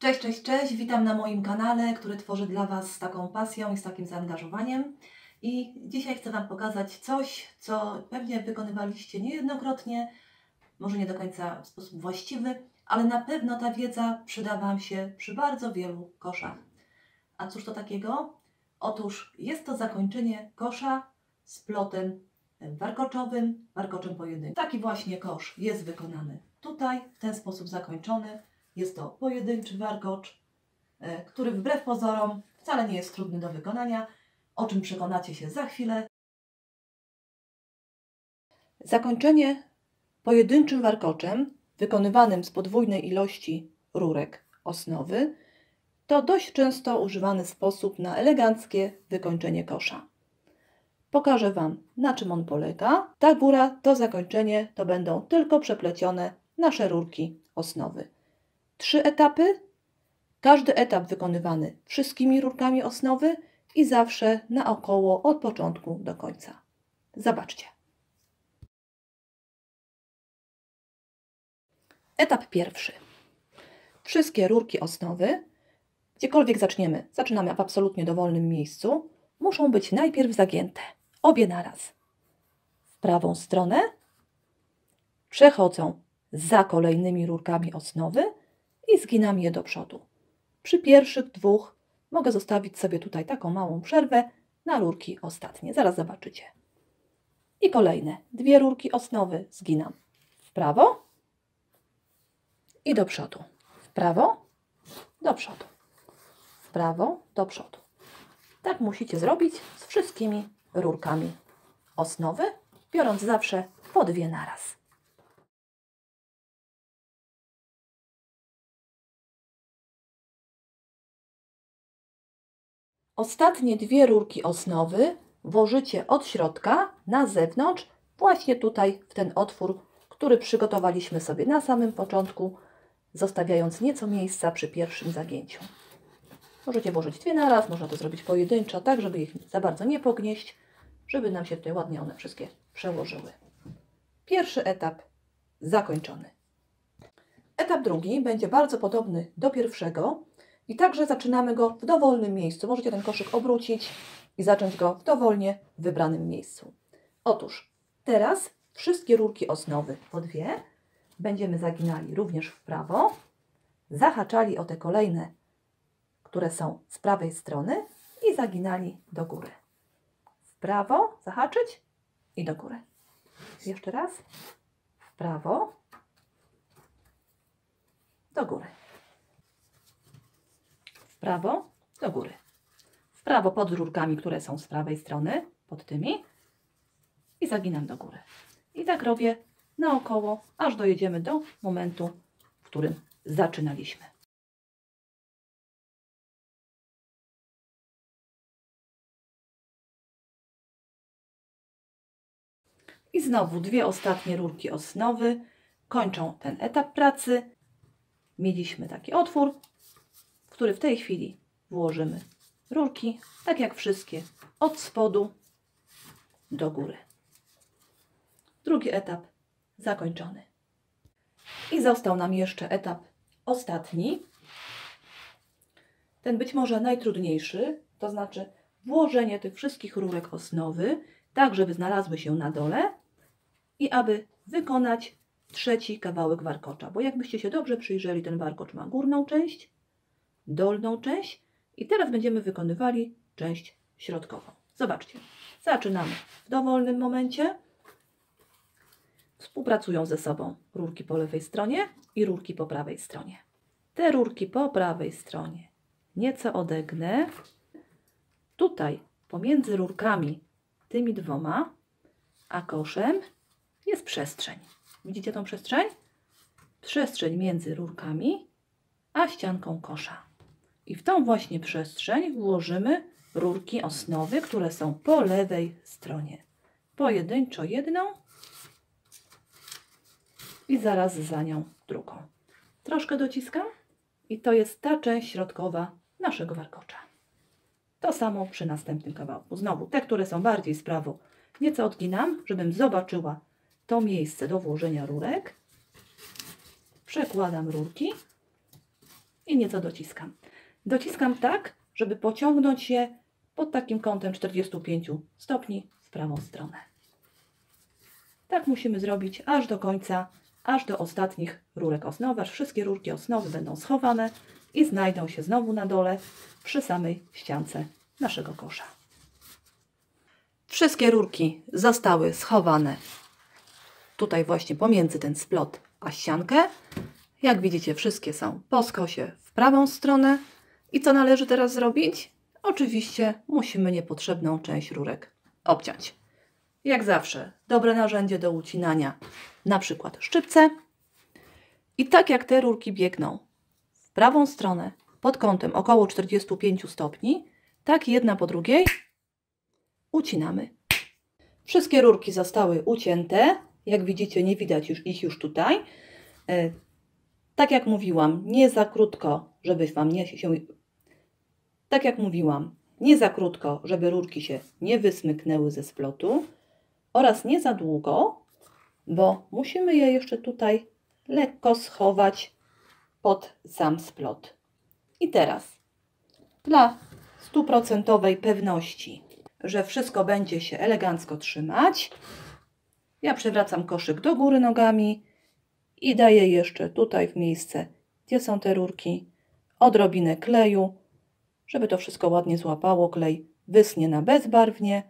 Cześć, cześć, cześć! Witam na moim kanale, który tworzę dla Was z taką pasją i z takim zaangażowaniem. I dzisiaj chcę Wam pokazać coś, co pewnie wykonywaliście niejednokrotnie, może nie do końca w sposób właściwy, ale na pewno ta wiedza przyda Wam się przy bardzo wielu koszach. A cóż to takiego? Otóż jest to zakończenie kosza z plotem warkoczowym, warkoczem pojedynczym. Taki właśnie kosz jest wykonany tutaj, w ten sposób zakończony. Jest to pojedynczy warkocz, który wbrew pozorom wcale nie jest trudny do wykonania, o czym przekonacie się za chwilę. Zakończenie pojedynczym warkoczem, wykonywanym z podwójnej ilości rurek osnowy, to dość często używany sposób na eleganckie wykończenie kosza. Pokażę Wam, na czym on polega. Ta góra, to zakończenie, to będą tylko przeplecione nasze rurki osnowy. 3 etapy. Każdy etap wykonywany wszystkimi rurkami osnowy i zawsze naokoło od początku do końca. Zobaczcie. Etap pierwszy. Wszystkie rurki osnowy, gdziekolwiek zaczynamy w absolutnie dowolnym miejscu, muszą być najpierw zagięte. Obie naraz. W prawą stronę przechodzą za kolejnymi rurkami osnowy i zginam je do przodu. Przy pierwszych 2 mogę zostawić sobie tutaj taką małą przerwę na rurki ostatnie. Zaraz zobaczycie. I kolejne 2 rurki osnowy zginam w prawo i do przodu. W prawo, do przodu. W prawo, do przodu. Tak musicie zrobić z wszystkimi rurkami osnowy, biorąc zawsze po 2 naraz. Ostatnie 2 rurki osnowy włożycie od środka na zewnątrz, właśnie tutaj w ten otwór, który przygotowaliśmy sobie na samym początku, zostawiając nieco miejsca przy pierwszym zagięciu. Możecie włożyć 2 naraz, można to zrobić pojedynczo, tak żeby ich za bardzo nie pognieść, żeby nam się tutaj ładnie one wszystkie przełożyły. Pierwszy etap zakończony. Etap drugi będzie bardzo podobny do pierwszego i także zaczynamy go w dowolnym miejscu. Możecie ten koszyk obrócić i zacząć go w dowolnie wybranym miejscu. Otóż teraz wszystkie rurki osnowy po 2 będziemy zaginali również w prawo, zahaczali o te kolejne, które są z prawej strony i zaginali do góry. W prawo zahaczyć i do góry. Jeszcze raz. W prawo, do góry. W prawo, do góry. W prawo pod rurkami, które są z prawej strony, pod tymi i zaginam do góry. I tak robię naokoło, aż dojedziemy do momentu, w którym zaczynaliśmy. I znowu 2 ostatnie rurki osnowy kończą ten etap pracy. Mieliśmy taki otwór, w który w tej chwili włożymy rurki, tak jak wszystkie, od spodu do góry. Drugi etap zakończony. I został nam jeszcze etap ostatni. Ten być może najtrudniejszy, to znaczy włożenie tych wszystkich rurek osnowy, tak żeby znalazły się na dole i aby wykonać trzeci kawałek warkocza. Bo jakbyście się dobrze przyjrzeli, ten warkocz ma górną część, dolną część i teraz będziemy wykonywali część środkową. Zobaczcie, zaczynamy w dowolnym momencie. Współpracują ze sobą rurki po lewej stronie i rurki po prawej stronie. Te rurki po prawej stronie nieco odegnę. Tutaj pomiędzy rurkami tymi 2 a koszem jest przestrzeń. Widzicie tą przestrzeń? Przestrzeń między rurkami a ścianką kosza. I w tą właśnie przestrzeń włożymy rurki osnowy, które są po lewej stronie. Pojedynczo jedną i zaraz za nią drugą. Troszkę dociskam i to jest ta część środkowa naszego warkocza. To samo przy następnym kawałku. Znowu te, które są bardziej z prawo, nieco odginam, żebym zobaczyła to miejsce do włożenia rurek. Przekładam rurki i nieco dociskam. Dociskam tak, żeby pociągnąć je pod takim kątem 45 stopni w prawą stronę. Tak musimy zrobić aż do końca, aż do ostatnich rurek osnowy, aż wszystkie rurki osnowy będą schowane i znajdą się znowu na dole przy samej ściance naszego kosza. Wszystkie rurki zostały schowane tutaj właśnie pomiędzy ten splot a ściankę. Jak widzicie, wszystkie są po skosie w prawą stronę. I co należy teraz zrobić? Oczywiście musimy niepotrzebną część rurek obciąć. Jak zawsze, dobre narzędzie do ucinania, na przykład szczypce. I tak jak te rurki biegną w prawą stronę pod kątem około 45 stopni, tak jedna po drugiej ucinamy. Wszystkie rurki zostały ucięte. Jak widzicie, nie widać ich już tutaj. Tak jak mówiłam, nie za krótko, żeby Wam Tak jak mówiłam, nie za krótko, żeby rurki się nie wysmyknęły ze splotu oraz nie za długo, bo musimy je jeszcze tutaj lekko schować pod sam splot. I teraz dla stuprocentowej pewności, że wszystko będzie się elegancko trzymać, ja przewracam koszyk do góry nogami i daję jeszcze tutaj w miejsce, gdzie są te rurki, odrobinę kleju, żeby to wszystko ładnie złapało. Klej wyschnie na bezbarwnie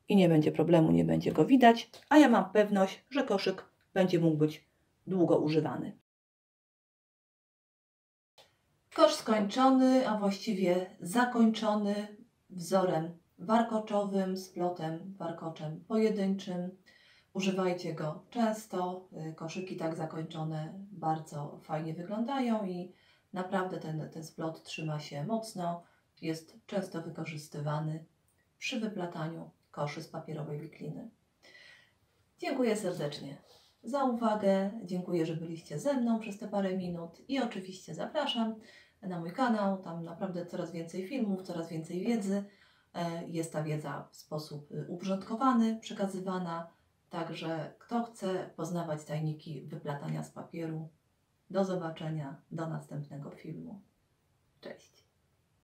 i nie będzie problemu, nie będzie go widać, a ja mam pewność, że koszyk będzie mógł być długo używany. Kosz skończony, a właściwie zakończony wzorem warkoczowym, splotem, warkoczem pojedynczym. Używajcie go często. Koszyki tak zakończone bardzo fajnie wyglądają i naprawdę ten splot trzyma się mocno. Jest często wykorzystywany przy wyplataniu koszy z papierowej wikliny. Dziękuję serdecznie za uwagę. Dziękuję, że byliście ze mną przez te parę minut i oczywiście zapraszam na mój kanał. Tam naprawdę coraz więcej filmów, coraz więcej wiedzy. Jest ta wiedza w sposób uporządkowany, przekazywana. Także kto chce poznawać tajniki wyplatania z papieru, do zobaczenia, do następnego filmu. Cześć!